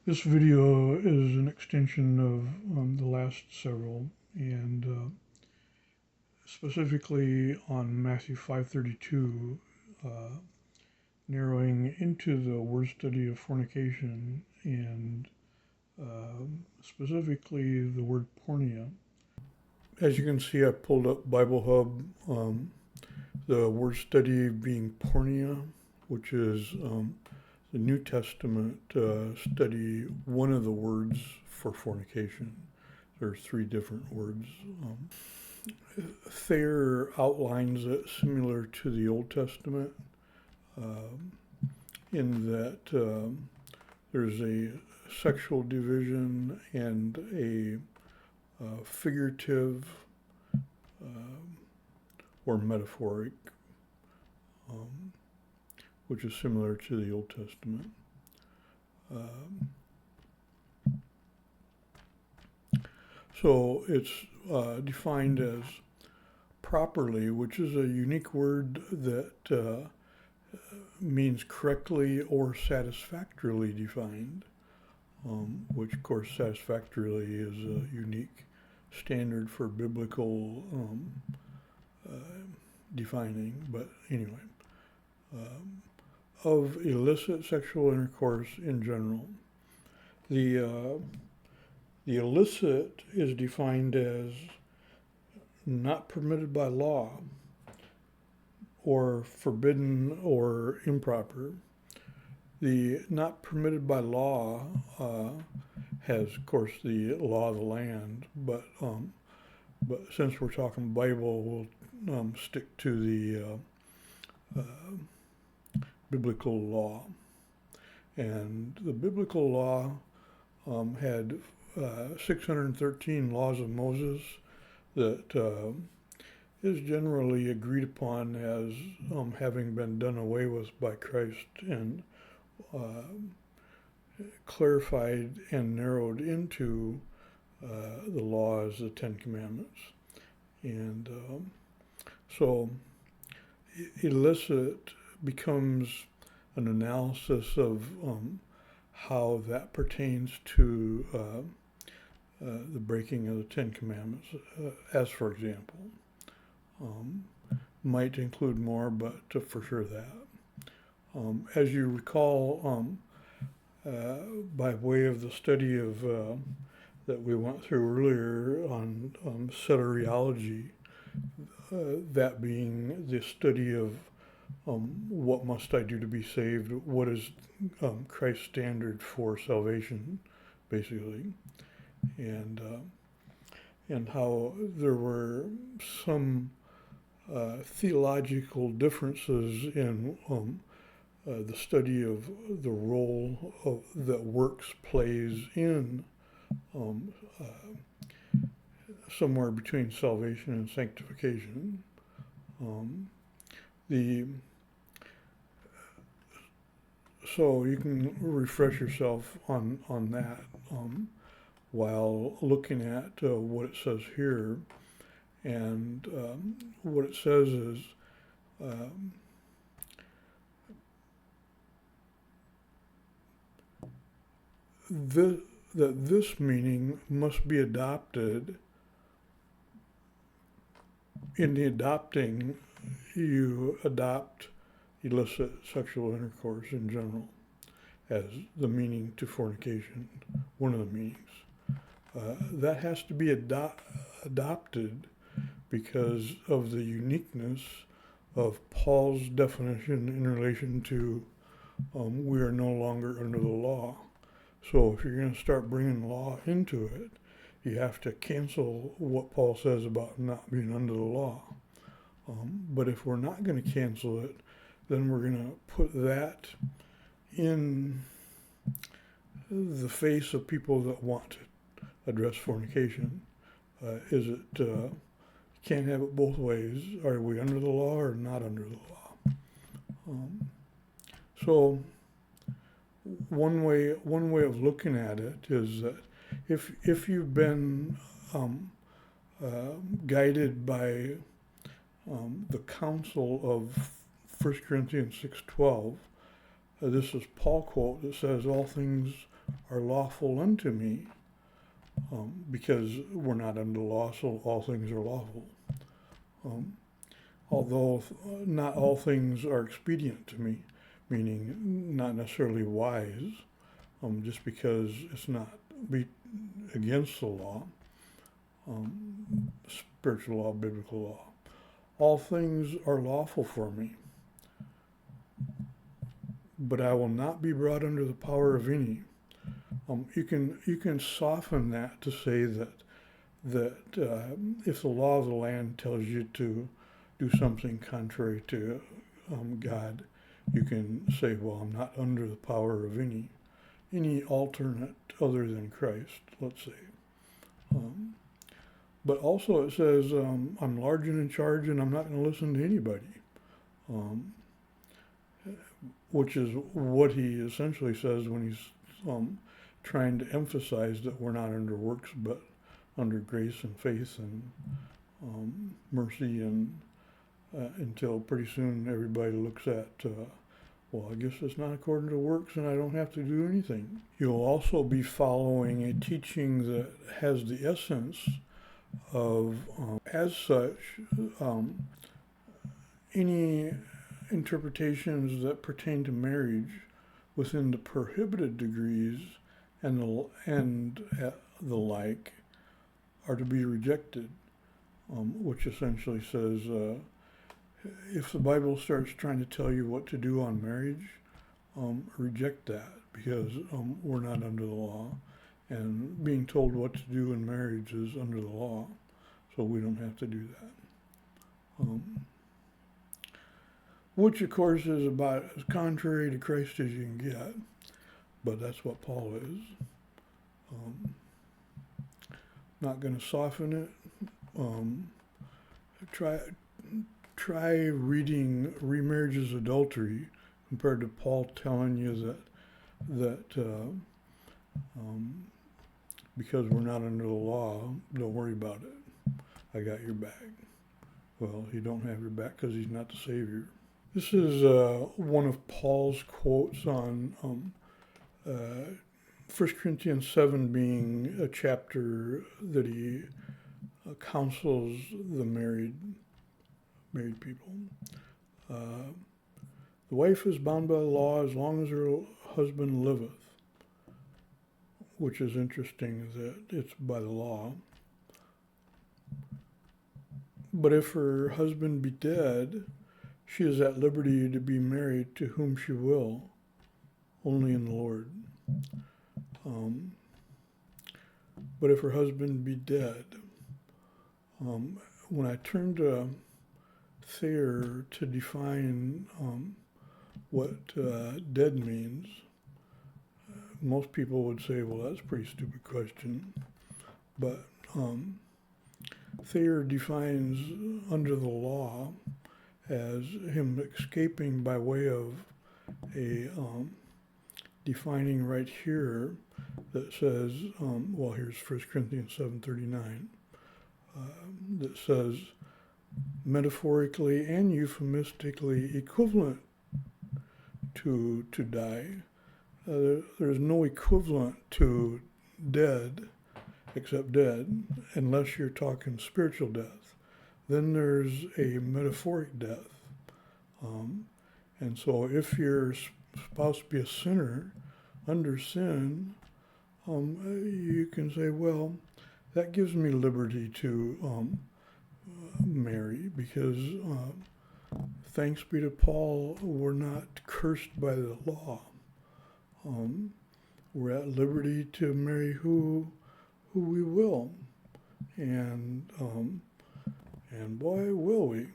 This video is an extension of the last several, and specifically on Matthew 5:32, narrowing into the word study of fornication and specifically the word porneia. As you can see, I pulled up Bible Hub, the word study being porneia, which is the New Testament study, one of the words for fornication. There are three different words. Thayer outlines it similar to the Old Testament in that there's a sexual division and a figurative or metaphoric, which is similar to the Old Testament. So it's defined as properly, which is a unique word that means correctly or satisfactorily defined, which of course satisfactorily is a unique standard for biblical defining, but anyway. Of illicit sexual intercourse in general. The illicit is defined as not permitted by law or forbidden or improper. The not permitted by law has, of course, the law of the land, but since we're talking Bible, we'll stick to the biblical law. And the biblical law had 613 laws of Moses that is generally agreed upon as having been done away with by Christ and clarified and narrowed into the law as the Ten Commandments. And so illicit becomes an analysis of how that pertains to the breaking of the Ten Commandments, as for example. Might include more, but for sure that. As you recall, by way of the study of that we went through earlier on soteriology, that being the study of what must I do to be saved? What is Christ's standard for salvation, basically, and how there were some theological differences in the study of the role that works plays in somewhere between salvation and sanctification. So you can refresh yourself on that while looking at what it says here. And what it says is that this meaning must be adopted. In the adopting, you adopt illicit sexual intercourse in general as the meaning to fornication, one of the meanings. That has to be adopted because of the uniqueness of Paul's definition in relation to we are no longer under the law. So if you're going to start bringing law into it, you have to cancel what Paul says about not being under the law. But if we're not going to cancel it, then we're going to put that in the face of people that want to address fornication. Is it can't have it both ways? Are we under the law or not under the law? So one way of looking at it is that if you've been guided by the counsel of 1 Corinthians 6:12, this is Paul quote that says all things are lawful unto me, because we're not under the law, so all things are lawful. Although not all things are expedient to me, meaning not necessarily wise, just because it's not against the law, spiritual law, biblical law. All things are lawful for me, but I will not be brought under the power of any. You can soften that to say that if the law of the land tells you to do something contrary to God, you can say, well, I'm not under the power of any alternate other than Christ, let's say. But also it says, I'm large and in charge, and I'm not going to listen to anybody, which is what he essentially says when he's trying to emphasize that we're not under works, but under grace and faith and mercy, and until pretty soon everybody looks at, well, I guess it's not according to works and I don't have to do anything. You'll also be following a teaching that has the essence of, as such, any interpretations that pertain to marriage within the prohibited degrees and the like are to be rejected, which essentially says, if the Bible starts trying to tell you what to do on marriage, reject that, because we're not under the law, and being told what to do in marriage is under the law, so we don't have to do that. Which, of course, is about as contrary to Christ as you can get, but that's what Paul is. Not going to soften it. Try reading Remarriage is Adultery compared to Paul telling you that because we're not under the law, don't worry about it. I got your back. Well, you don't have your back because he's not the Savior. This is one of Paul's quotes on 1 Corinthians 7 being a chapter that he counsels the married people. The wife is bound by the law as long as her husband liveth, which is interesting that it's by the law. But if her husband be dead, she is at liberty to be married to whom she will, only in the Lord. But if her husband be dead, when I turn to Thayer to define what dead means, most people would say, well, that's a pretty stupid question. But Thayer defines under the law as him escaping by way of a defining right here that says, well, here's 1 Corinthians 7:39, that says, metaphorically and euphemistically equivalent to die. There's no equivalent to dead except dead, unless you're talking spiritual death. Then there's a metaphoric death. And so if you're supposed to be a sinner under sin, you can say, well, that gives me liberty to marry, because thanks be to Paul, we're not cursed by the law. We're at liberty to marry who we will, and boy, will we.